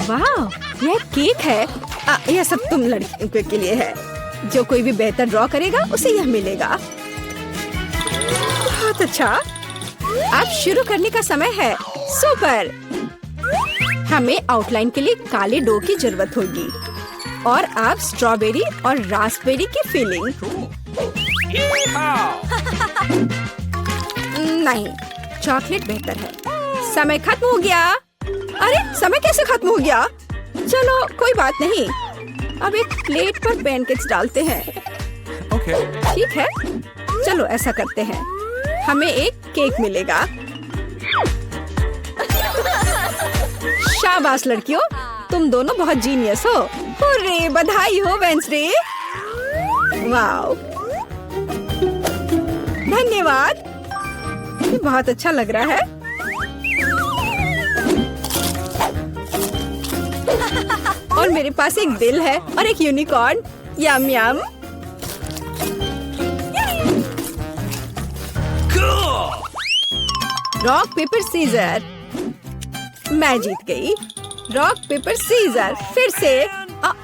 वाह, यह केक है। यह सब तुम लड़कियों के लिए है। जो कोई भी बेहतर ड्रॉ करेगा उसे यह मिलेगा। बहुत अच्छा। अब शुरू करने का समय है। सुपर। हमें आउटलाइन के लिए काले डो की जरूरत होगी और अब स्ट्रॉबेरी और रास्पबेरी की फिलिंग। नहीं, चॉकलेट बेहतर है। समय खत्म हो गया। अरे, समय कैसे खत्म हो गया? चलो कोई बात नहीं। अब एक प्लेट पर पैनकेक्स डालते हैं। ठीक है, चलो ऐसा करते हैं। हमें एक केक मिलेगा। शाबाश लड़कियों, तुम दोनों बहुत जीनियस हो। हुर्रे, बधाई हो वेंसडे। वाओ, धन्यवाद। ये बहुत अच्छा लग रहा है। और मेरे पास एक दिल है और एक unicorn. Yum yum. Rock paper scissor. मैं जीत गई। Rock paper scissor. फिर से।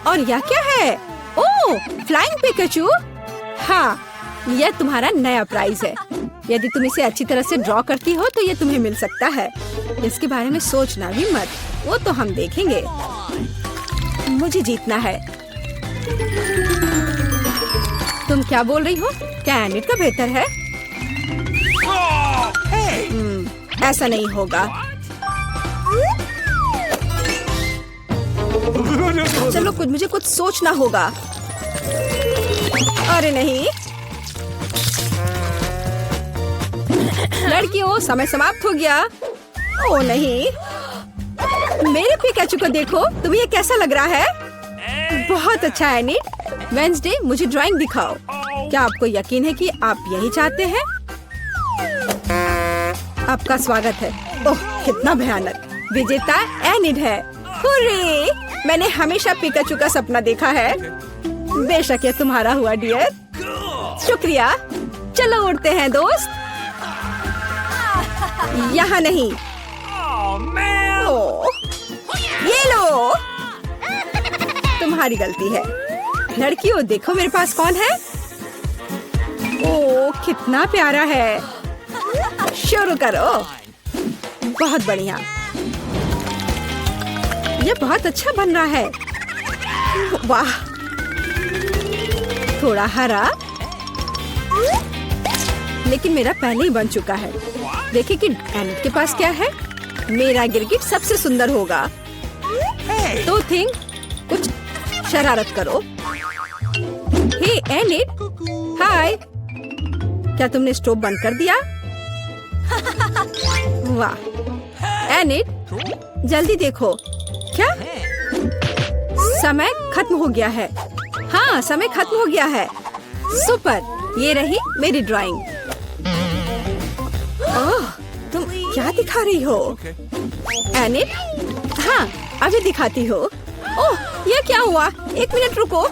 और यह क्या है? Oh, flying Pikachu. हाँ, यह तुम्हारा नया प्राइज है। यदि तुम इसे अच्छी तरह से ड्रॉ करती हो तो यह तुम्हें मिल सकता है। इसके बारे में सोचना भी मत, वो तो हम देखेंगे। मुझे जीतना है। तुम क्या बोल रही हो? क्या एनिट का बेहतर है? ऐसा नहीं होगा। चलो मुझे कुछ सोचना होगा। अरे नहीं, लड़कियों, समय समाप्त हो गया। ओ नहीं, मेरे पिकाचू को देखो। तुम्हें ये कैसा लग रहा है? बहुत अच्छा है एनिट। वेंसडे, मुझे ड्राइंग दिखाओ। क्या आपको यकीन है कि आप यही चाहते हैं? आपका स्वागत है। ओह, कितना भयानक। विजेता एनिट है। हुर्रे, मैंने हमेशा पिकाचू का सपना देखा है। बेशक ये तुम्हारा हुआ डियर। शुक्रिया। चलो उड़ते हैं दोस्त। यहाँ नहीं। ओह, ये लो। तुम्हारी गलती है। लड़कियों, देखो मेरे पास कौन है। ओह, कितना प्यारा है। शुरू करो। बहुत बढ़िया। ये बहुत अच्छा बन रहा है। वाह, थोड़ा हरा, लेकिन मेरा पहले ही बन चुका है। देखिए कि एनिट के पास क्या है। मेरा गिरगिट सबसे सुंदर होगा। तो थिंक, कुछ शरारत करो। हे एनिट, हाय। क्या तुमने स्टोव बंद कर दिया? वाह एनिट, जल्दी देखो। क्या? समय खत्म हो गया है। हाँ, समय खत्म हो गया है। सुपर, ये रही मेरी ड्राइंग। ओह, तुम क्या दिखा रही हो? एनिट, हाँ, अभी दिखाती हो। ओह, ये क्या हुआ? एक मिनट रुको।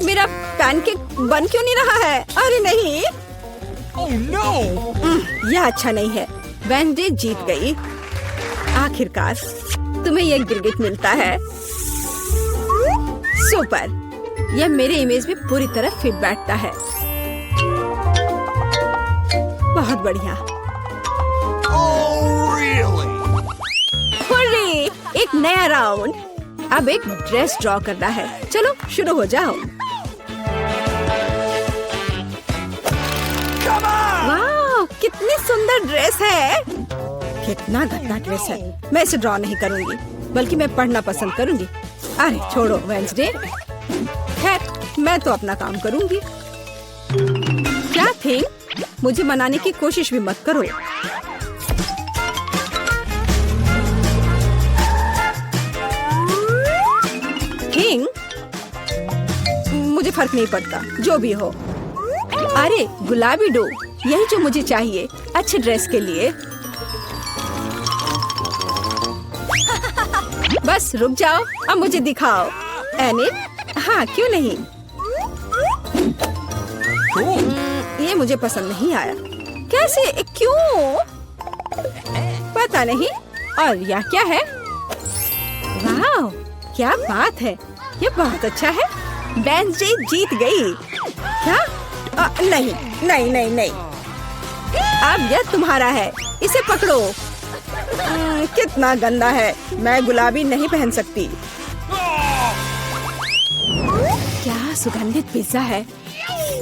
मेरा पैनकेक बन क्यों नहीं रहा है? अरे नहीं। Oh no! यह अच्छा नहीं है। वेंसडे जीत गई। आखिरकार तुम्हें यह गिरगिट मिलता है। सुपर, यह मेरे इमेज में पूरी तरह फिट बैठता है। बहुत बढ़िया। Oh really? हुर्रे, एक नया राउंड। अब एक ड्रेस ड्रॉ करना है। चलो शुरू हो जाओ। वाह, कितनी सुंदर ड्रेस है। कितना गंदा ड्रेस है। मैं इसे ड्रॉ नहीं करूंगी, बल्कि मैं पढ़ना पसंद करूंगी। अरे छोड़ो वेंसडे। खैर, मैं तो अपना काम करूंगी। क्या थिंग, मुझे मनाने की कोशिश भी मत करो। थिंग, मुझे फर्क नहीं पड़ता, जो भी हो। अरे गुलाबी डो, यही जो मुझे चाहिए अच्छे ड्रेस के लिए। बस रुक जाओ, अब मुझे दिखाओ। एनिट, हाँ क्यों नहीं। ये मुझे पसंद नहीं आया। कैसे? क्यों? पता नहीं। और यह क्या है? वाह, क्या बात है, ये बहुत अच्छा है। वेडनेसडे जीत गई। क्या? नहीं नहीं नहीं नहीं, अब यह तुम्हारा है, इसे पकड़ो। कितना गंदा है, मैं गुलाबी नहीं पहन सकती। क्या सुगंधित पिज्जा है,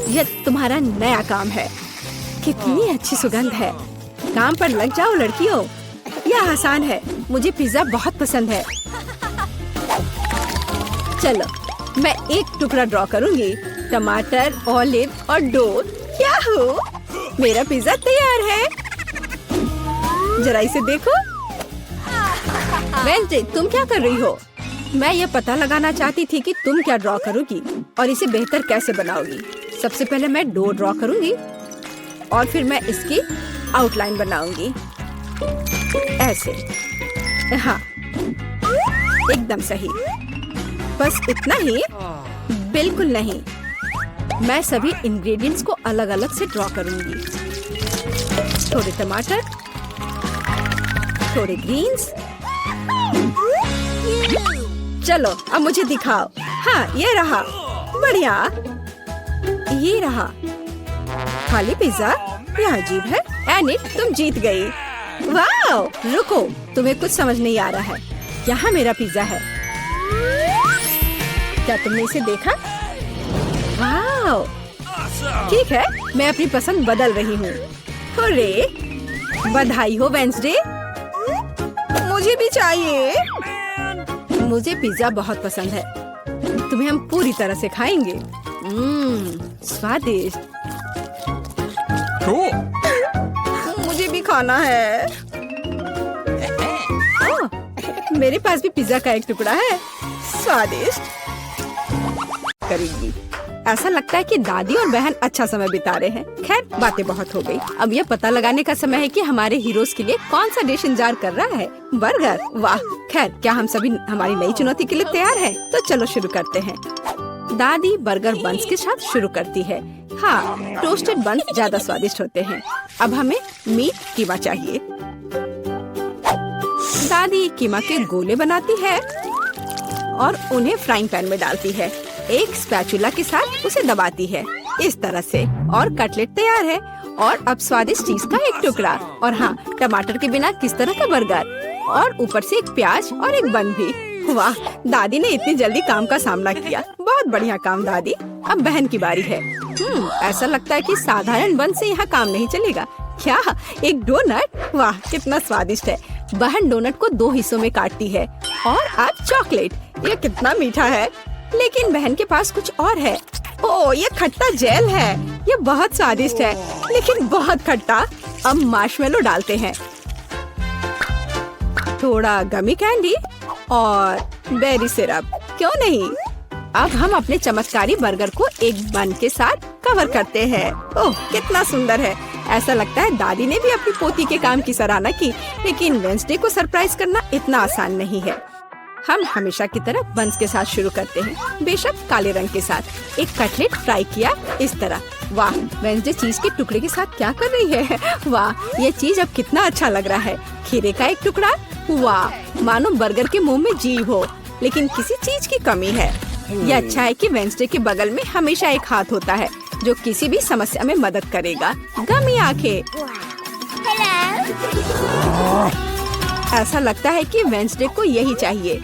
यह तुम्हारा नया काम है। कितनी अच्छी सुगंध है, काम पर लग जाओ लड़कियों, यह आसान है। मुझे पिज्जा बहुत पसंद है। चलो मैं एक टुकड़ा ड्रॉ करूंगी, टमाटर, ऑलिव और डो। याहू! मेरा पिज्जा तैयार है। जरा इसे देखो। वेडनेसडे, तुम क्या कर रही हो? मैं ये पता लगाना चाहती थी कि तुम क्या ड्रॉ करोगी और इसे बेहतर कैसे बनाओगी। सबसे पहले मैं डो ड्रॉ करूंगी और फिर मैं इसकी आउटलाइन बनाऊंगी ऐसे। हाँ, एकदम सही। बस इतना ही? बिल्कुल नहीं, मैं सभी इंग्रेडिएंट्स को अलग अलग से ड्रॉ करूंगी। थोड़े टमाटर, थोड़े ग्रीन्स। चलो अब मुझे दिखाओ। हाँ, ये रहा। बढ़िया, ये रहा। खाली पिज्जा, यह अजीब है। एनी, तुम जीत गई। वाओ! रुको, तुम्हें कुछ समझ नहीं आ रहा है। यहाँ मेरा पिज्जा है। क्या तुमने इसे देखा? वाओ! ठीक है, मैं अपनी पसंद बदल रही हूँ। हुर्रे! बधाई हो वेडनेसडे। मुझे भी चाहिए। मुझे पिज्जा बहुत पसंद है। तुम्हें हम पूरी तरह से खाएंगे। स्वादिष्ट। मुझे भी खाना है। मेरे पास भी पिज्जा का एक टुकड़ा है। स्वादिष्ट। करेगी। ऐसा लगता है कि दादी और बहन अच्छा समय बिता रहे हैं। खैर, बातें बहुत हो गई। अब यह पता लगाने का समय है कि हमारे हीरोज के लिए कौन सा डिश इंतजार कर रहा है। बर्गर, वाह! खैर, क्या हम सभी हमारी नई चुनौती के लिए तैयार हैं? तो चलो शुरू करते हैं। दादी बर्गर बन्स के साथ शुरू करती है। हाँ, टोस्टेड बन्स ज्यादा स्वादिष्ट होते हैं। अब हमें मीट कीमा चाहिए। दादी कीमा के गोले बनाती है और उन्हें फ्राइंग पैन में डालती है। एक स्पैचुला के साथ उसे दबाती है इस तरह से, और कटलेट तैयार है। और अब स्वादिष्ट चीज का एक टुकड़ा, और हाँ, टमाटर के बिना किस तरह का बर्गर, और ऊपर से एक प्याज और एक बन भी। वाह! दादी ने इतनी जल्दी काम का सामना किया। बहुत बढ़िया काम दादी। अब बहन की बारी है। ऐसा लगता है कि साधारण बन से यहाँ काम नहीं चलेगा। क्या? एक डोनट? वाह, कितना स्वादिष्ट है। बहन डोनट को 2 हिस्सों में काटती है। और अब चॉकलेट। ये कितना मीठा है। लेकिन बहन के पास कुछ और है। ओह, ये खट्टा जेल है। ये बहुत स्वादिष्ट है, लेकिन बहुत खट्टा। अब मार्शमेलो डालते हैं, थोड़ा गमी कैंडी और बेरी सिरप। क्यों नहीं? अब हम अपने चमत्कारी बर्गर को एक बन के साथ कवर करते हैं। ओह, कितना सुंदर है। ऐसा लगता है दादी ने भी अपनी पोती के काम की सराहना की। लेकिन वेडनेसडे को सरप्राइज करना इतना आसान नहीं है। हम हमेशा की तरह बन्स के साथ शुरू करते हैं, बेशक काले रंग के साथ। एक कटलेट फ्राई किया इस तरह। वाह! वेडनेसडे चीज के टुकड़े के साथ क्या कर रही है? वाह! ये चीज अब कितना अच्छा लग रहा है। खीरे का एक टुकड़ा। वाह! मानो बर्गर के मुंह में जीव हो, लेकिन किसी चीज की कमी है। ये अच्छा है कि वेडनेसडे के बगल में हमेशा एक हाथ होता है जो किसी भी समस्या में मदद करेगा। गमी आंखें। ऐसा लगता है कि वेडनेसडे को यही चाहिए।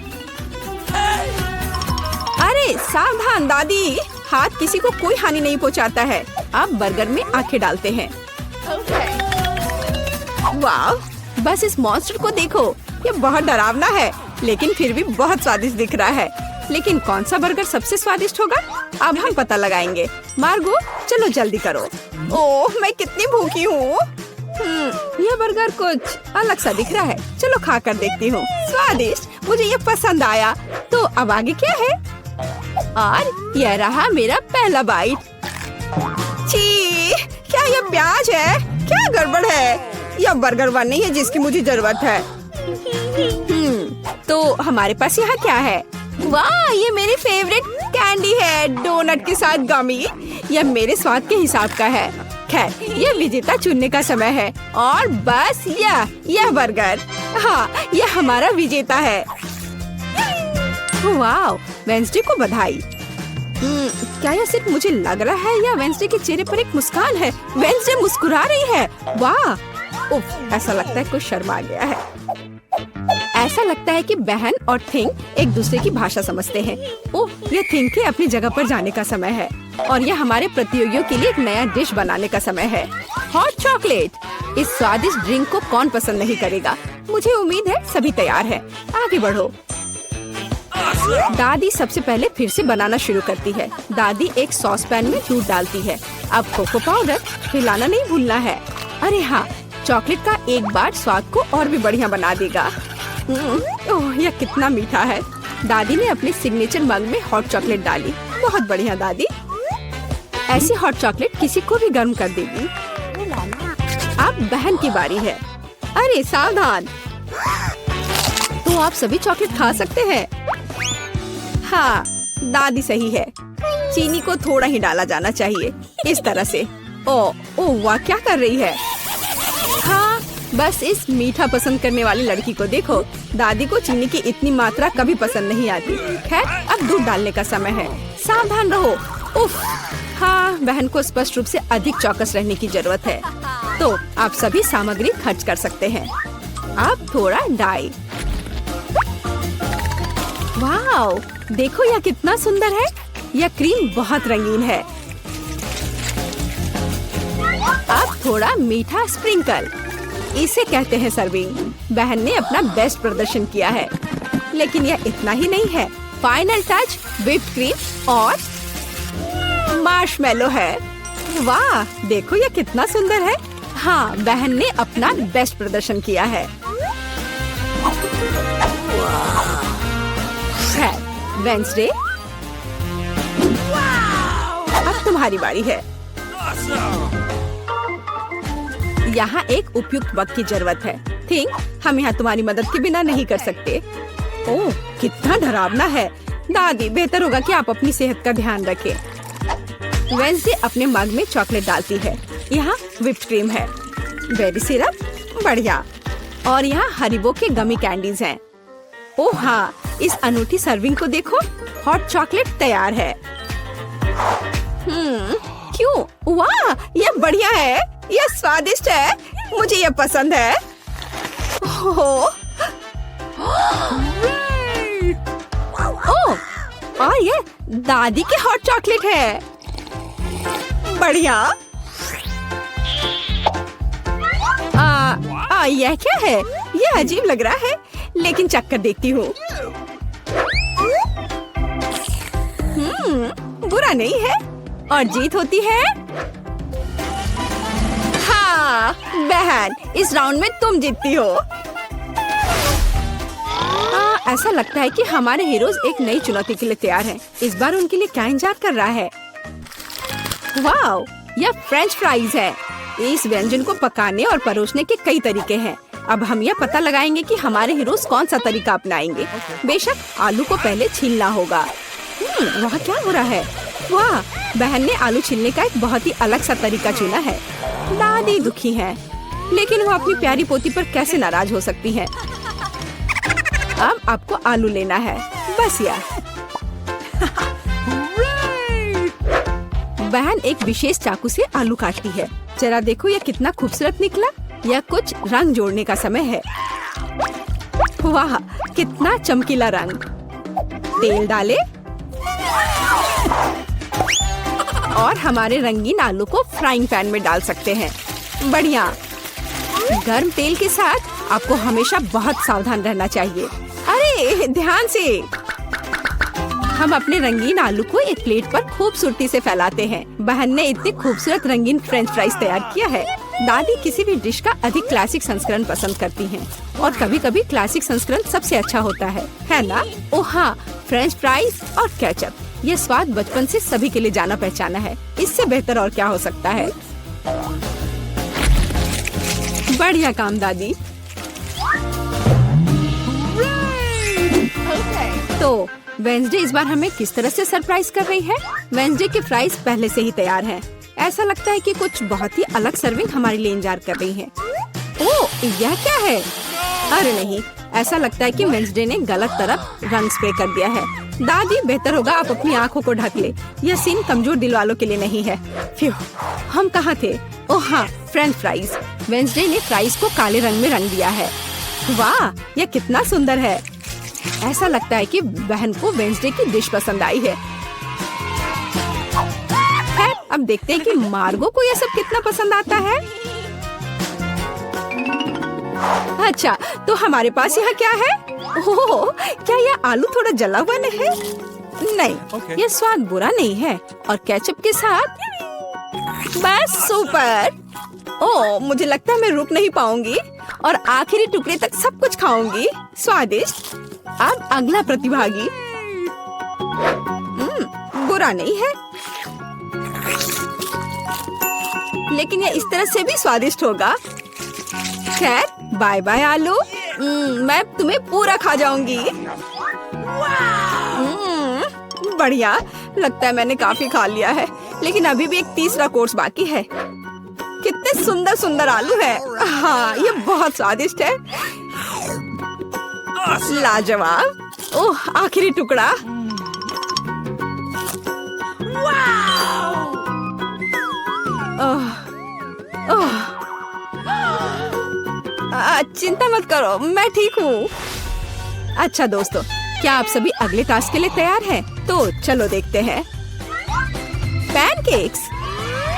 अरे सावधान दादी, हाथ किसी को कोई हानि नहीं पहुंचाता है। अब बर्गर में आंखें डालते हैं। वाह! बस इस मॉन्स्टर को देखो, ये बहुत डरावना है, लेकिन फिर भी बहुत स्वादिष्ट दिख रहा है। लेकिन कौन सा बर्गर सबसे स्वादिष्ट होगा? अब हम पता लगाएंगे। मार्गो, चलो जल्दी करो। ओह, मैं कितनी भूखी हूँ। यह बर्गर कुछ अलग सा दिख रहा है। चलो खा कर देखती हूँ। स्वादिष्ट, मुझे ये पसंद आया। तो अब आगे क्या है? और यह रहा मेरा पहला बाइट। छी, क्या ये प्याज है? क्या गड़बड़ है? यह बर्गर बन नहीं है जिसकी मुझे जरूरत है। तो हमारे पास यहाँ क्या है? वाह, ये मेरी फेवरेट कैंडी है, डोनट के साथ गमी। यह मेरे स्वाद के हिसाब का है। खैर, यह विजेता चुनने का समय है। और बस यह बर्गर। हाँ, यह हमारा विजेता है। वाह, वेंसडे को बधाई। क्या यह सिर्फ मुझे लग रहा है या वेंसडे के चेहरे पर एक मुस्कान है? वेंसडे मुस्कुरा रही है। वाह, उफ, ऐसा लगता है कुछ शर्मा गया है। ऐसा लगता है कि बहन और थिंग एक दूसरे की भाषा समझते हैं। ओह, यह थिंग के अपनी जगह पर जाने का समय है और यह हमारे प्रतियोगियों के लिए एक नया डिश बनाने का समय है। Hot chocolate. इस स्वादिष्ट ड्रिंक को कौन पसंद नहीं करेगा? मुझे उम्मीद है सभी तैयार हैं। आगे बढ़ो। दादी सबसे पहले फिर से बनाना शुरू करती है। दादी एक सॉस पैन में दूध डालती है। अब कोको पाउडर मिलाना नहीं भूलना है। अरे हाँ, चॉकलेट का एक बार स्वाद को और भी बढ़िया बना देगा। ओह, यह कितना मीठा है। दादी ने अपने सिग्नेचर मग में हॉट चॉकलेट डाली। बहुत बढ़िया दादी। ऐसी हॉट चॉकलेट किसी को भी गर्म कर देगी। अब बहन की बारी है। अरे सावधान, तो आप सभी चॉकलेट खा सकते हैं। हाँ, दादी सही है। चीनी को थोड़ा ही डाला जाना चाहिए, इस तरह से। ओह वाह, क्या कर रही है? हाँ, बस इस मीठा पसंद करने वाली लड़की को देखो। दादी को चीनी की इतनी मात्रा कभी पसंद नहीं आती। खैर, अब दूध डालने का समय है। सावधान रहो। उफ, हाँ, बहन को स्पष्ट रूप से अधिक चौकस रहने की जरूरत है। तो आप सभी सामग्री खर्च कर सकते हैं। अब थोड़ा डाई। वाओ, देखो यह कितना सुंदर है। यह क्रीम बहुत रंगीन है। अब थोड़ा मीठा स्प्रिंकल, इसे कहते हैं सर्विंग। बहन ने अपना बेस्ट प्रदर्शन किया है, लेकिन यह इतना ही नहीं है। फाइनल टच व्हिप्ड क्रीम और मार्शमेलो है। वाह, देखो यह कितना सुंदर है। हाँ, बहन ने अपना बेस्ट प्रदर्शन किया है। वेंसडे, अब तुम्हारी बारी है। यहाँ एक उपयुक्त वक्त की जरूरत है। थिंक, हम यहाँ तुम्हारी मदद के बिना नहीं कर सकते। ओह, कितना डरावना है। दादी, बेहतर होगा कि आप अपनी सेहत का ध्यान रखें। वेंसडे अपने मग में चॉकलेट डालती है। यहाँ व्हिप्ड क्रीम है, बेरी सिरप, बढ़िया, और यहाँ हरिबो के गमी कैंडीज हैं। ओह हाँ, इस अनूठी सर्विंग को देखो। हॉट चॉकलेट तैयार है। क्यों? वाह, यह बढ़िया है। यह स्वादिष्ट है। मुझे यह पसंद है। ओह, और ये दादी के हॉट चॉकलेट है। बढ़िया। यह क्या है? यह अजीब लग रहा है, लेकिन चक्कर देखती हूँ। बुरा नहीं है और जीत होती है। हाँ बहन, इस राउंड में तुम जीतती हो। ऐसा लगता है कि हमारे हीरोज एक नई चुनौती के लिए तैयार हैं। इस बार उनके लिए क्या इंतजार कर रहा है? वाओ, यह फ्रेंच फ्राइज है। इस व्यंजन को पकाने और परोसने के कई तरीके हैं। अब हम यह पता लगाएंगे कि हमारे हीरोज कौन सा तरीका अपनाएंगे। बेशक आलू को पहले छीलना होगा। वहाँ क्या हो रहा है? वाह, बहन ने आलू छीलने का एक बहुत ही अलग सा तरीका चुना है। दादी दुखी है, लेकिन वो अपनी प्यारी पोती पर कैसे नाराज हो सकती है। अब आपको आलू लेना है, बस यार। बहन एक विशेष चाकू से आलू काटती है। जरा देखो यह कितना खूबसूरत निकला। यह कुछ रंग जोड़ने का समय है। वाह, कितना चमकीला रंग। तेल डाले और हमारे रंगीन आलू को फ्राइंग पैन में डाल सकते हैं। बढ़िया। गर्म तेल के साथ आपको हमेशा बहुत सावधान रहना चाहिए। अरे ध्यान से। हम अपने रंगीन आलू को एक प्लेट पर खूबसूरती से फैलाते हैं। बहन ने इतने खूबसूरत रंगीन फ्रेंच फ्राइज तैयार किया है। दादी किसी भी डिश का अधिक क्लासिक संस्करण पसंद करती हैं, और कभी-कभी क्लासिक संस्करण सबसे अच्छा होता है ना? ओह हाँ, फ्रेंच फ्राइज और केचप, ये स्वाद बचपन से सभी के लिए जाना पहचाना है। इससे बेहतर और क्या हो सकता है? बढ़िया काम दादी। तो वेंसडे इस बार हमें किस तरह से सरप्राइज कर रही है? वेंसडे के फ्राइज पहले से ही तैयार हैं। ऐसा लगता है कि कुछ बहुत ही अलग सर्विंग हमारे लिए इंतजार कर रही है। ओह, यह क्या है? अरे नहीं, ऐसा लगता है कि वेंसडे ने गलत तरफ रंग स्प्रे कर दिया है। दादी, बेहतर होगा आप अपनी आँखों को ढक ले। यह सीन कमजोर दिल वालों के लिए नहीं है। फ्यू, हम कहाँ थे? ओह हाँ, फ्रेंच फ्राइज। वेंसडे ने फ्राइज को काले रंग में रंग दिया है। वाह, यह कितना सुंदर है। ऐसा लगता है कि बहन को वेंसडे की डिश पसंद आई है। खैर, अब देखते हैं कि मार्गो को यह सब कितना पसंद आता है। अच्छा, तो हमारे पास यहाँ क्या है? ओह, क्या यह आलू थोड़ा जला हुआ नहीं है? नहीं, यह स्वाद बुरा नहीं है। और केचप के साथ बस सुपर। ओह, मुझे लगता है मैं रुक नहीं पाऊंगी और आखिरी टुकड़े तक सब कुछ खाऊंगी। स्वादिष्ट। अब अगला प्रतिभागी। बुरा नहीं है, लेकिन यह इस तरह से भी स्वादिष्ट होगा। खैर, बाय बाय आलू। मैं तुम्हें पूरा खा जाऊंगी। बढ़िया, लगता है मैंने काफी खा लिया है, लेकिन अभी भी एक तीसरा कोर्स बाकी है। कितने सुंदर सुंदर आलू हैं। हाँ, ये बहुत स्वादिष्ट है। लाजवाब। ओह, आखिरी टुकड़ा। चिंता मत करो, मैं ठीक हूँ। अच्छा दोस्तों, क्या आप सभी अगले टास्क के लिए तैयार हैं? तो चलो देखते हैं। पैनकेक्स।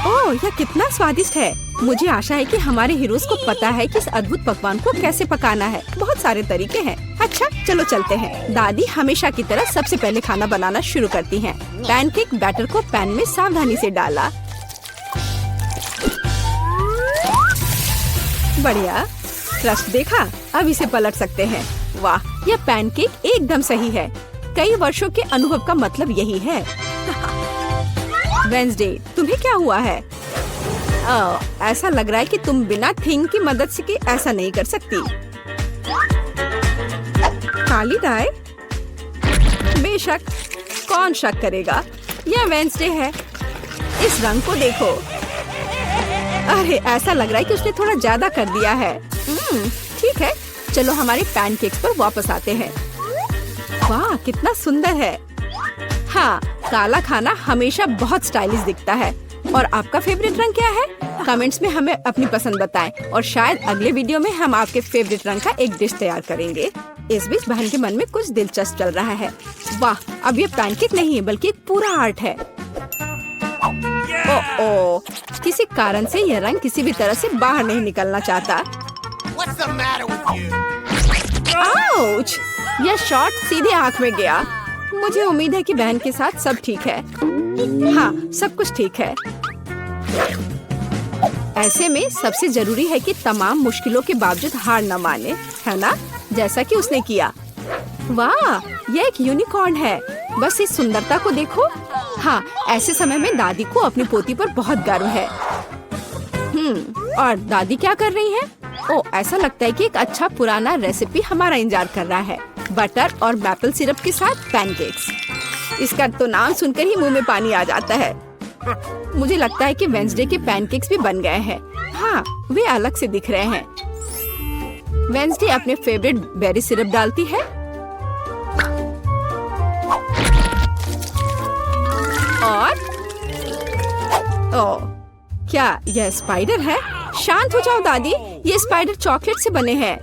ओह, यह कितना स्वादिष्ट है। मुझे आशा है कि हमारे हीरोज को पता है कि इस अद्भुत पकवान को कैसे पकाना है। बहुत सारे तरीके हैं। अच्छा, चलो चलते हैं। दादी हमेशा की तरह सबसे पहले खाना बनाना शुरू करती हैं। पैनकेक बैटर को पैन में सावधानी से डाला। बढ़िया, क्रस्ट देखा? अब इसे पलट सकते हैं। वाह, यह पैनकेक एकदम सही है। कई वर्षों के अनुभव का मतलब यही है। वेंसडे, तुम्हें क्या हुआ है? ऐसा लग रहा है कि तुम बिना थिंग की मदद से ऐसा नहीं कर सकती। काली डाई? बेशक, कौन शक करेगा? यह वेंसडे है। इस रंग को देखो। अरे, ऐसा लग रहा है कि उसने थोड़ा ज्यादा कर दिया है। ठीक है, चलो हमारे पैनकेक्स पर वापस आते हैं। वाह, कितना सुंदर है। हाँ, काला खाना हमेशा बहुत स्टाइलिश दिखता है। और आपका फेवरेट रंग क्या है? कमेंट्स में हमें अपनी पसंद बताएं और शायद अगले वीडियो में हम आपके फेवरेट रंग का एक डिश तैयार करेंगे। इस बीच बहन के मन में कुछ दिलचस्प चल रहा है। वाह, अब ये पैनकेक नहीं है बल्कि एक पूरा आर्ट है। ओह, किसी कारण से यह रंग किसी भी तरह से बाहर नहीं निकलना चाहता। What's the matter with you? Ouch! यह शॉट सीधे आँख में गया। मुझे उम्मीद है कि बहन के साथ सब ठीक है। हाँ, सब कुछ ठीक है। ऐसे में सबसे जरूरी है कि तमाम मुश्किलों के बावजूद हार न माने, है ना? जैसा कि उसने किया। वाह, यह एक यूनिकॉर्न है। बस इस सुंदरता को देखो। हाँ, ऐसे समय में दादी को अपनी पोती पर बहुत गर्व है। और दादी क्या कर रही हैं? ओह, ऐसा लगता है कि एक अच्छा पुराना रेसिपी हमारा इंतजार कर रहा है। बटर और मैपल सिरप के साथ पैनकेक्स। इसका तो नाम सुनकर ही मुंह में पानी आ जाता है। मुझे लगता है कि वेंसडे के पैनकेक्स भी बन गए हैं। हाँ, वे अलग से दिख रहे हैं। वेंसडे अपने फेवरेट बेरी सिरप डालती है। और ओह, क्या यह स्पाइडर है? शांत हो जाओ दादी, ये स्पाइडर चॉकलेट से बने हैं।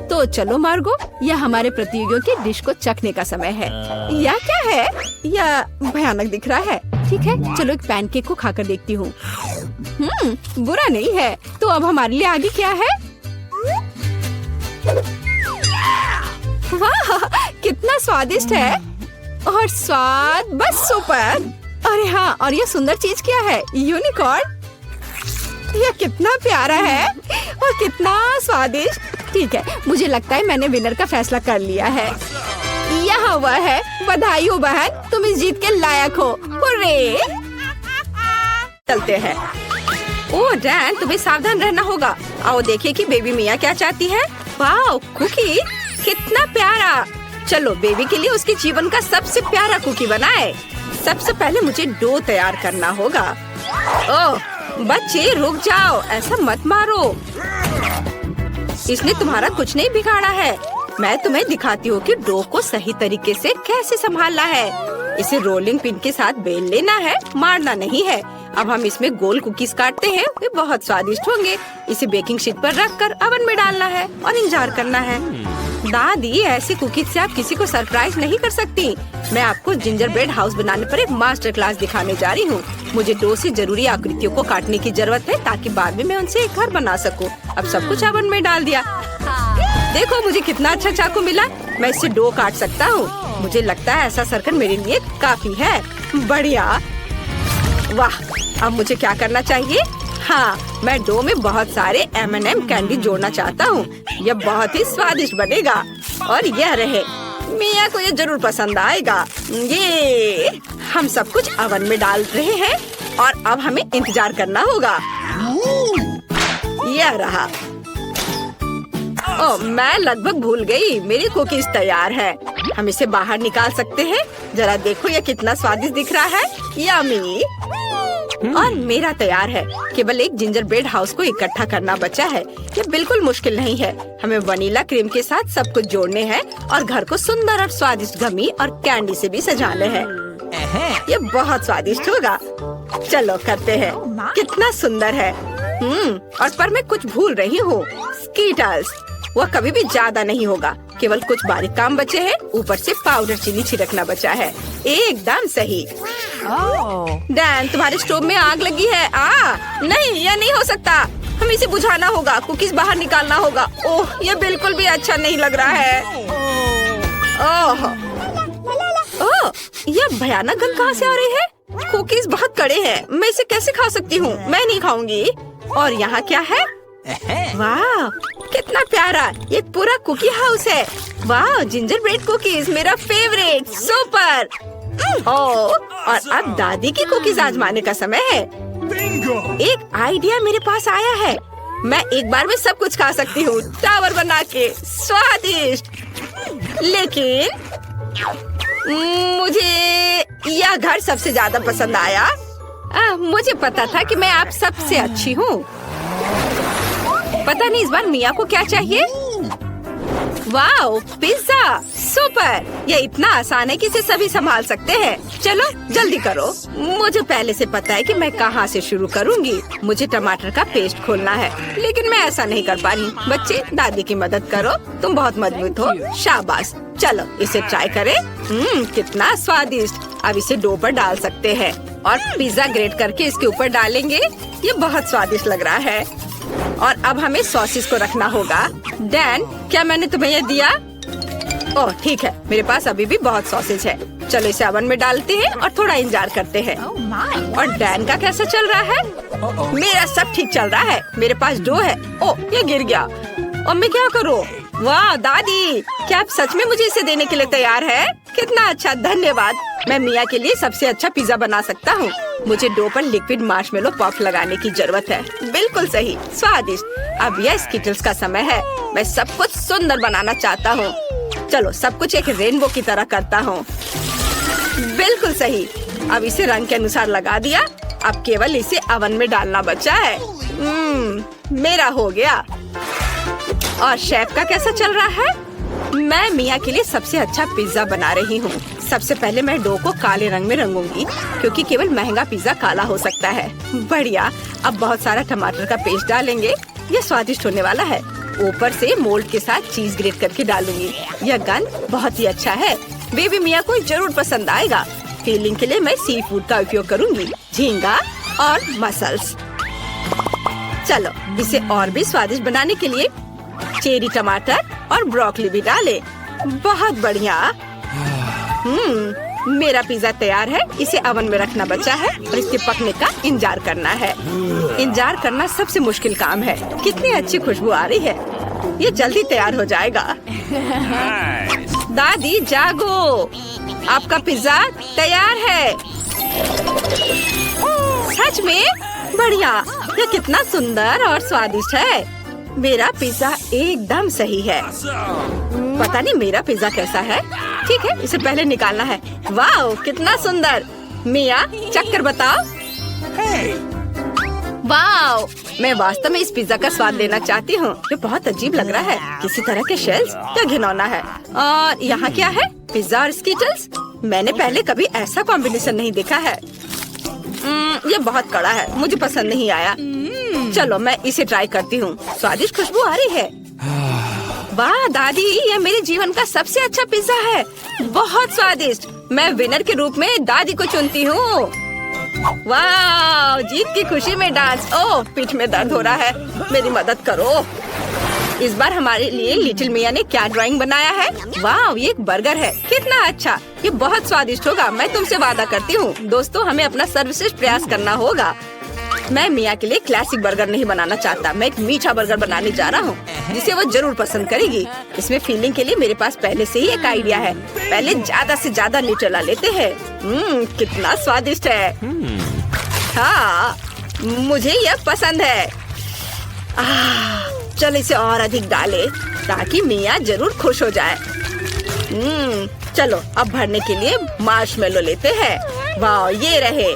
तो चलो मार्गो, यह हमारे प्रतियोगियों की डिश को चखने का समय है। यह क्या है? यह भयानक दिख रहा है। ठीक है, चलो एक पैनकेक को खाकर देखती हूँ। बुरा नहीं है। तो अब हमारे लिए आगे क्या है? वाह, कितना स्वादिष्ट है। और स्वाद बस सुपर। अरे हाँ, और यह सुंदर चीज क्या है? यूनिकॉर्न। यह कितना प्यारा है और कितना स्वादिष्ट। ठीक है, मुझे लगता है मैंने विनर का फैसला कर लिया है। यहाँ वह है। बधाई हो बहन, तुम इस जीत के लायक हो। हुर्रे! चलते हैं। ओह डैन, तुम्हें सावधान रहना होगा। आओ देखिए कि बेबी मिया क्या चाहती है। वाह, कुकी कितना प्यारा। चलो बेबी के लिए उसके जीवन का सबसे प्यारा कुकी बनाए। सबसे पहले मुझे डो तैयार करना होगा। ओह बच्चे, रुक जाओ, ऐसा मत मारो। इसने तुम्हारा कुछ नहीं बिगाड़ा है। मैं तुम्हें दिखाती हूँ कि डो को सही तरीके से कैसे संभालना है। इसे रोलिंग पिन के साथ बेल लेना है, मारना नहीं है। अब हम इसमें गोल कुकीज काटते हैं, वे बहुत स्वादिष्ट होंगे। इसे बेकिंग शीट पर रखकर ओवन में डालना है और इंतजार करना है। दादी, ऐसे कुकीज से आप किसी को सरप्राइज नहीं कर सकती। मैं आपको जिंजर ब्रेड हाउस बनाने पर एक मास्टर क्लास दिखाने जा रही हूँ। मुझे डो से जरूरी आकृतियों को काटने की जरूरत है ताकि बाद में मैं उनसे एक घर बना सकूँ। अब सब कुछ ओवन में डाल दिया। देखो मुझे कितना अच्छा चाकू मिला। मैं इससे डो काट सकता हूँ। मुझे लगता है ऐसा सर्कल मेरे लिए काफी है। बढ़िया, वाह। अब मुझे क्या करना चाहिए? हाँ, मैं डो में बहुत सारे M&M कैंडी जोड़ना चाहता हूँ। यह बहुत ही स्वादिष्ट बनेगा और यह रहे, मिया को ये जरूर पसंद आएगा। ये हम सब कुछ ओवन में डाल रहे हैं और अब हमें इंतजार करना होगा। यह रहा। ओह, मैं लगभग भूल गई, मेरी कुकीज तैयार है। हम इसे बाहर निकाल सकते हैं। जरा देखो यह कितना स्वादिष्ट दिख रहा है। यम्मी। और मेरा तैयार है। केवल एक जिंजर ब्रेड हाउस को इकट्ठा करना बचा है। ये बिल्कुल मुश्किल नहीं है। हमें वनीला क्रीम के साथ सब कुछ जोड़ने हैं और घर को सुंदर और स्वादिष्ट गमी और कैंडी से भी सजाने हैं। ये बहुत स्वादिष्ट होगा। चलो करते हैं। कितना सुंदर है। और पर मैं कुछ भूल रही हूँ। स्कीटल्स, वह कभी भी ज्यादा नहीं होगा। केवल कुछ बारीक काम बचे हैं। ऊपर से पाउडर चीनी छिड़कना बचा है। एकदम सही। डैन, तुम्हारे स्टोव में आग लगी है। नहीं, यह नहीं हो सकता। हमें इसे बुझाना होगा। कुकीज बाहर निकालना होगा। ओह, यह बिल्कुल भी अच्छा नहीं लग रहा है। ओह, यह भयानक गंध कहाँ से आ रही है? कुकीज बहुत कड़े हैं। मैं इसे कैसे खा सकती हूँ? मैं नहीं खाऊंगी। और यहाँ क्या है? वाह, कितना प्यारा। ये पूरा कुकी हाउस है। वाह, जिंजर ब्रेड कुकीज मेरा फेवरेट। सुपर। और अब दादी की कुकीज आजमाने का समय है। एक आइडिया मेरे पास आया है। मैं एक बार में सब कुछ खा सकती हूँ, टावर बना के। स्वादिष्ट। लेकिन मुझे यह घर सबसे ज्यादा पसंद आया। मुझे पता था कि मैं आप सबसे अच्छी हूँ। पता नहीं इस बार मिया को क्या चाहिए। Wow, pizza. सुपर। यह इतना आसान है कि इसे सभी संभाल सकते हैं। चलो जल्दी करो। मुझे पहले से पता है कि मैं कहाँ से शुरू करूँगी। मुझे टमाटर का पेस्ट खोलना है, लेकिन मैं ऐसा नहीं कर पा रही। बच्चे, दादी की मदद करो। तुम बहुत मजबूत हो। शाबाश। चलो इसे ट्राई करें। कितना स्वादिष्ट। अब इसे डो पर डाल सकते हैं और पिज्जा ग्रेट करके इसके ऊपर डालेंगे। ये बहुत स्वादिष्ट लग रहा है। और अब हमें सॉसेस को रखना होगा। डैन, क्या मैंने तुम्हें ये दिया? ओह ठीक है, मेरे पास अभी भी बहुत सॉसेज है। चलो इसे ओवन में डालते हैं और थोड़ा इंतजार करते हैं। और डैन का कैसा चल रहा है? मेरा सब ठीक चल रहा है। मेरे पास डो है। ओह, ये गिर गया। और मैं क्या करूँ? वाह दादी, क्या आप सच में मुझे इसे देने के लिए तैयार है? कितना अच्छा, धन्यवाद। मैं मिया के लिए सबसे अच्छा पिज्जा बना सकता हूँ। मुझे डो पर लिक्विड मार्शमेलो पफ लगाने की जरूरत है। बिल्कुल सही, स्वादिष्ट। अब यह स्कीटल्स का समय है। मैं सब कुछ सुंदर बनाना चाहता हूँ। चलो सब कुछ एक रेनबो की तरह करता हूँ। बिल्कुल सही। अब इसे रंग के अनुसार लगा दिया। अब केवल इसे ओवन में डालना बचा है। मेरा हो गया। और शेफ का कैसा चल रहा है? मैं मिया के लिए सबसे अच्छा पिज्जा बना रही हूँ। सबसे पहले मैं डो को काले रंग में रंगूंगी, क्योंकि केवल महंगा पिज्जा काला हो सकता है। बढ़िया। अब बहुत सारा टमाटर का पेस्ट डालेंगे। यह स्वादिष्ट होने वाला है। ऊपर से मोल्ड के साथ चीज ग्रेट करके डालूंगी। यह गंध बहुत ही अच्छा है। बेबी मिया को जरूर पसंद आएगा। फीलिंग के लिए मैं सी फूड का उपयोग करूंगी, झींगा और मसल्स। चलो इसे और भी स्वादिष्ट बनाने के लिए चेरी टमाटर और ब्रोकली भी डालें। बहुत बढ़िया। मेरा पिज्जा तैयार है। इसे ओवन में रखना बचा है और इसके पकने का इंतजार करना है। इंतजार करना सबसे मुश्किल काम है। कितनी अच्छी खुशबू आ रही है। ये जल्दी तैयार हो जाएगा। दादी जागो, आपका पिज्जा तैयार है। सच में? बढ़िया। ये कितना सुंदर और स्वादिष्ट है। मेरा पिज्जा एकदम सही है। पता नहीं मेरा पिज्जा कैसा है। ठीक है, इसे पहले निकालना है। वाह, कितना सुंदर। मिया चक्कर बताओ। वाह, मैं वास्तव में इस पिज्जा का स्वाद लेना चाहती हूँ। ये बहुत अजीब लग रहा है, किसी तरह के शेल्स, क्या घिनौना है। और यहाँ क्या है? पिज्जा और स्कीटल्स। मैंने पहले कभी ऐसा कॉम्बिनेशन नहीं देखा है। ये बहुत कड़ा है, मुझे पसंद नहीं आया। चलो मैं इसे ट्राई करती हूँ। स्वादिष्ट खुशबू आ रही है। वाह दादी, ये मेरे जीवन का सबसे अच्छा पिज्जा है, बहुत स्वादिष्ट। मैं विनर के रूप में दादी को चुनती हूँ। वाह, जीत की खुशी में डांस। ओह, पीठ में दर्द हो रहा है, मेरी मदद करो। इस बार हमारे लिए लिटिल मिया ने क्या ड्राइंग बनाया है? वाह, ये एक बर्गर है, कितना अच्छा। ये बहुत स्वादिष्ट होगा, मैं तुमसे वादा करती हूँ। दोस्तों, हमें अपना सर्वश्रेष्ठ प्रयास करना होगा। मैं मिया के लिए क्लासिक बर्गर नहीं बनाना चाहता, मैं एक मीठा बर्गर बनाने जा रहा हूँ जिसे वो जरूर पसंद करेगी। इसमें फीलिंग के लिए मेरे पास पहले से ही एक आइडिया है। पहले ज्यादा से ज्यादा न्यूट्रेला लेते हैं। कितना स्वादिष्ट है। हाँ, मुझे यह पसंद है। चल इसे और अधिक डाले ताकि मिया जरूर खुश हो जाए। चलो अब भरने के लिए मार्शमेलो लेते हैं। वाह, ये रहे।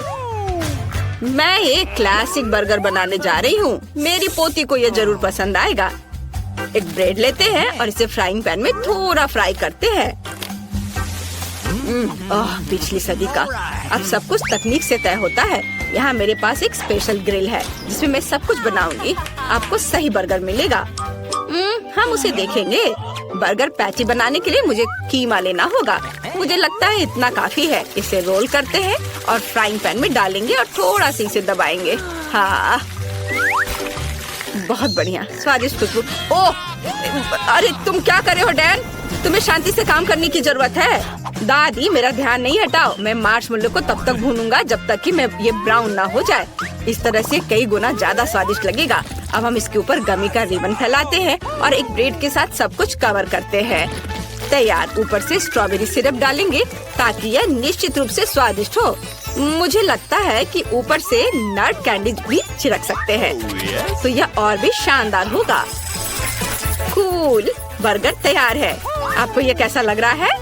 मैं एक क्लासिक बर्गर बनाने जा रही हूँ, मेरी पोती को ये जरूर पसंद आएगा। एक ब्रेड लेते हैं और इसे फ्राइंग पैन में थोड़ा फ्राई करते हैं। पिछली सदी का। अब सब कुछ तकनीक से तय होता है। यहाँ मेरे पास एक स्पेशल ग्रिल है जिसमें मैं सब कुछ बनाऊंगी। आपको सही बर्गर मिलेगा। हम उसे देखेंगे। बर्गर पैटी बनाने के लिए मुझे कीमा लेना होगा। मुझे लगता है इतना काफी है। इसे रोल करते हैं और फ्राइंग पैन में डालेंगे और थोड़ा सा इसे दबाएंगे। हाँ, बहुत बढ़िया, स्वादिष्ट खुशबू। ओह, अरे तुम क्या कर रहे हो डैन? तुम्हें शांति से काम करने की जरूरत है। दादी, मेरा ध्यान नहीं हटाओ। मैं मार्शमेलो को तब तक भूनूंगा जब तक कि ये ब्राउन ना हो जाए। इस तरह से कई गुना ज्यादा स्वादिष्ट लगेगा। अब हम इसके ऊपर गमी का रिबन फैलाते हैं और एक ब्रेड के साथ सब कुछ कवर करते हैं। तैयार। ऊपर से स्ट्रॉबेरी सिरप डालेंगे ताकि यह निश्चित रूप से स्वादिष्ट हो। मुझे लगता है कि ऊपर से नट कैंडी भी छिड़क सकते हैं तो यह और भी शानदार होगा। कूल, बर्गर तैयार है। आपको यह कैसा लग रहा है?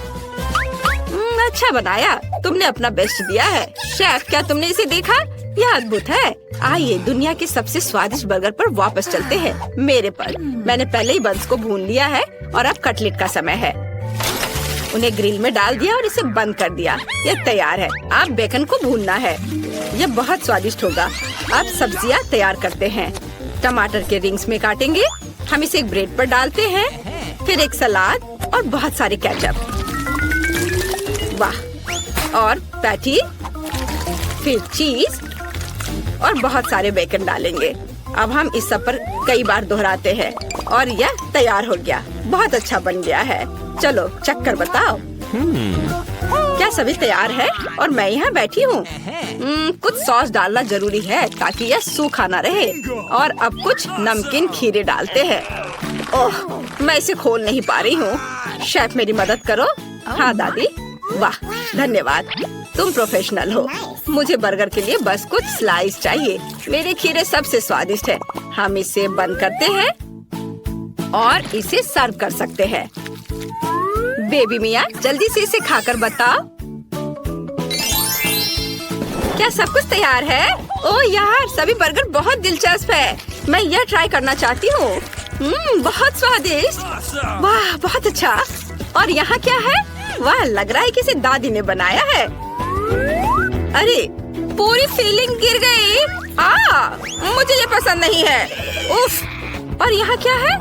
अच्छा बनाया, तुमने अपना बेस्ट दिया है। शेफ, क्या तुमने इसे देखा? यह अद्भुत है। आइए दुनिया के सबसे स्वादिष्ट बर्गर पर वापस चलते हैं। मेरे पर मैंने पहले ही बंस को भून लिया है और अब कटलेट का समय है। उन्हें ग्रिल में डाल दिया और इसे बंद कर दिया। यह तैयार है। अब बेकन को भूनना है, यह बहुत स्वादिष्ट होगा। अब सब्जियां तैयार करते हैं। टमाटर के रिंग्स में काटेंगे। हम इसे एक ब्रेड पर डालते हैं, फिर एक सलाद और बहुत सारे केचप। वाह, और पैटी, फिर चीज और बहुत सारे बेकन डालेंगे। अब हम इस सब पर कई बार दोहराते हैं और यह तैयार हो गया। बहुत अच्छा बन गया है। चलो चख कर बताओ। क्या सभी तैयार है? और मैं यहाँ बैठी हूँ। कुछ सॉस डालना जरूरी है ताकि यह सूखा ना रहे। और अब कुछ नमकीन खीरे डालते हैं। ओह, मैं इसे खोल नहीं पा रही हूँ। शेफ, मेरी मदद करो। हाँ दादी। वाह, धन्यवाद, तुम प्रोफेशनल हो। मुझे बर्गर के लिए बस कुछ स्लाइस चाहिए। मेरे खीरे सबसे स्वादिष्ट है। हम इसे बंद करते हैं और इसे सर्व कर सकते हैं। बेबी मिया, जल्दी से इसे खाकर बताओ। क्या सब कुछ तैयार है? ओह यार, सभी बर्गर बहुत दिलचस्प है। मैं यह ट्राई करना चाहती हूँ। बहुत स्वादिष्ट। वाह, बहुत अच्छा। और यहाँ क्या है? वाह, लग रहा है कि इसे दादी ने बनाया है। अरे, पूरी फीलिंग गिर गई। मुझे ये पसंद नहीं है। उफ। और यहाँ क्या है?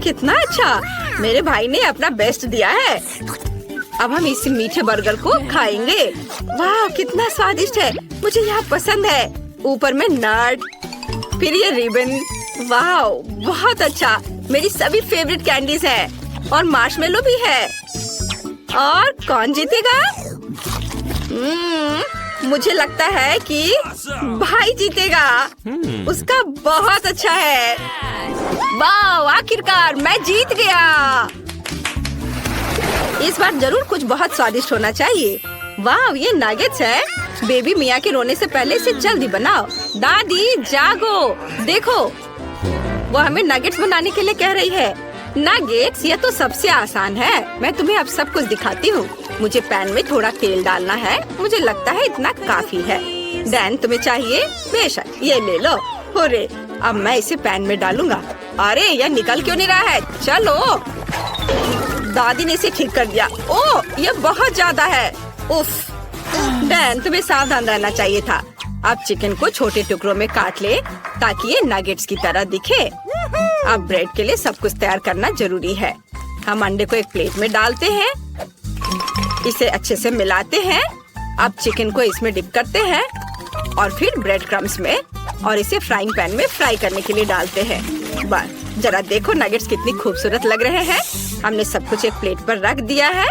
कितना अच्छा, मेरे भाई ने अपना बेस्ट दिया है। अब हम इस मीठे बर्गर को खाएंगे। वाह, कितना स्वादिष्ट है, मुझे यह पसंद है। ऊपर में नट, फिर ये रिबन। वाह, बहुत अच्छा। मेरी सभी फेवरेट कैंडीज है और मार्शमेलो भी है। और कौन जीतेगा? मुझे लगता है कि भाई जीतेगा। उसका बहुत अच्छा है। वाह, आखिरकार मैं जीत गया। इस बार जरूर कुछ बहुत स्वादिष्ट होना चाहिए। वाह, ये नगेट्स है। बेबी मिया के रोने से पहले इसे जल्दी बनाओ। दादी जागो, देखो वो हमें नगेट्स बनाने के लिए कह रही है। नगेट्स, ये तो सबसे आसान है। मैं तुम्हें अब सब कुछ दिखाती हूँ। मुझे पैन में थोड़ा तेल डालना है। मुझे लगता है इतना काफी है। डैन, तुम्हें चाहिए? बेशक, ये ले लो। हुर्रे, अब मैं इसे पैन में डालूंगा। अरे यह निकल क्यों नहीं रहा है? चलो, दादी ने इसे ठीक कर दिया। ओह, यह बहुत ज्यादा है। उफ, डैन, तुम्हें सावधान रहना चाहिए था। अब चिकन को छोटे टुकड़ों में काट ले ताकि ये नगेट्स की तरह दिखे। अब ब्रेड के लिए सब कुछ तैयार करना जरूरी है। हम अंडे को एक प्लेट में डालते हैं, इसे अच्छे से मिलाते हैं। अब चिकन को इसमें डिप करते हैं और फिर ब्रेड क्रम्स में और इसे फ्राइंग पैन में फ्राई करने के लिए डालते हैं। बस जरा देखो नगेट्स कितनी खूबसूरत लग रहे हैं। हमने सब कुछ एक प्लेट पर रख दिया है।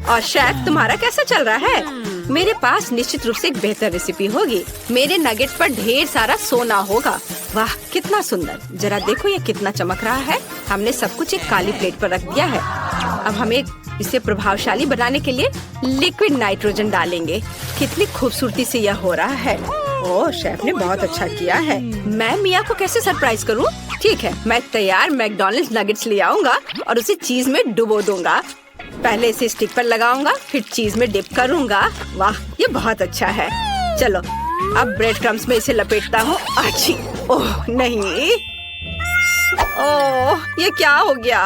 और शेफ, तुम्हारा कैसा चल रहा है? मेरे पास निश्चित रूप से एक बेहतर रेसिपी होगी। मेरे नगेट पर ढेर सारा सोना होगा। वाह, कितना सुंदर। जरा देखो ये कितना चमक रहा है। हमने सब कुछ एक काली प्लेट पर रख दिया है। अब हमें इसे प्रभावशाली बनाने के लिए लिक्विड नाइट्रोजन डालेंगे। कितनी खूबसूरती से यह हो रहा है। ओह, शेफ ने बहुत अच्छा किया है। मैं मिया को कैसे सरप्राइज करूं? ठीक है, मैं तैयार मैकडॉनल्ड्स नगेट्स ले आऊंगा और उसे चीज में डुबो दूंगा। पहले इसे स्टिक पर लगाऊंगा, फिर चीज में डिप करूंगा। वाह, ये बहुत अच्छा है। चलो, अब ब्रेड क्रम्स में इसे लपेटता हूँ। अच्छी, ओह नहीं, ओह ये क्या हो गया?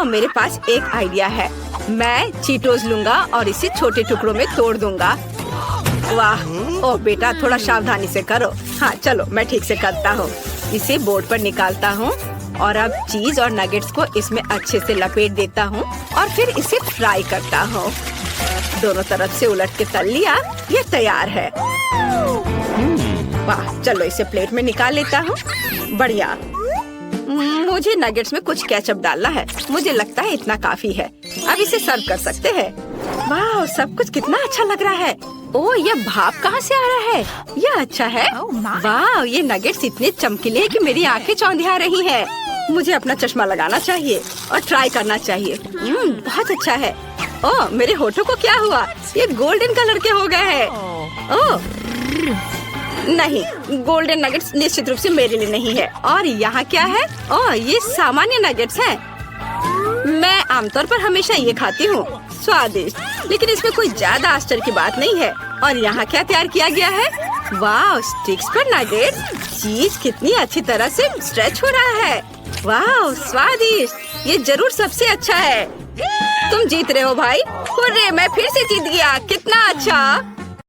मेरे पास एक आइडिया है। मैं चीटोस लूंगा और इसे छोटे टुकड़ों में तोड़ दूंगा। वाह, ओह बेटा, थोड़ा सावधानी से करो। हाँ चलो, मैं ठीक से करता हूँ। इसे बोर्ड पर निकालता हूँ और अब चीज और नगेट्स को इसमें अच्छे से लपेट देता हूँ और फिर इसे फ्राई करता हूँ। दोनों तरफ से उलट के तल लिया। ये तैयार है। वाह, चलो इसे प्लेट में निकाल लेता हूँ। बढ़िया। मुझे नगेट्स में कुछ केचप डालना है। मुझे लगता है इतना काफी है। अब इसे सर्व कर सकते हैं। वाह, सब कुछ कितना अच्छा लग रहा है। ओह, ये भाप कहाँ से आ रहा है? यह अच्छा है। वाह, ये नगेट्स इतने चमकीले हैं कि मेरी आंखें चौंधिया रही हैं। मुझे अपना चश्मा लगाना चाहिए और ट्राई करना चाहिए। बहुत अच्छा है। ओह, मेरे होठों को क्या हुआ? ये गोल्डन कलर के हो गए हैं। ओह नहीं, गोल्डन नगेट्स निश्चित रूप से मेरे लिए नहीं है। और यहाँ क्या है? ओह, ये सामान्य नगेट्स हैं। मैं आमतौर पर हमेशा ये खाती हूँ। स्वादिष्ट, लेकिन इसमें कोई ज्यादा आश्चर्य की बात नहीं है। और यहाँ क्या तैयार किया गया है? वाह, स्टिक्स पर नगेट्स। चीज कितनी अच्छी तरह से स्ट्रेच हो रहा है। वाह, स्वादिष्ट। ये जरूर सबसे अच्छा है। तुम जीत रहे हो भाई। हुर्रे, मैं फिर से जीत गया। कितना अच्छा।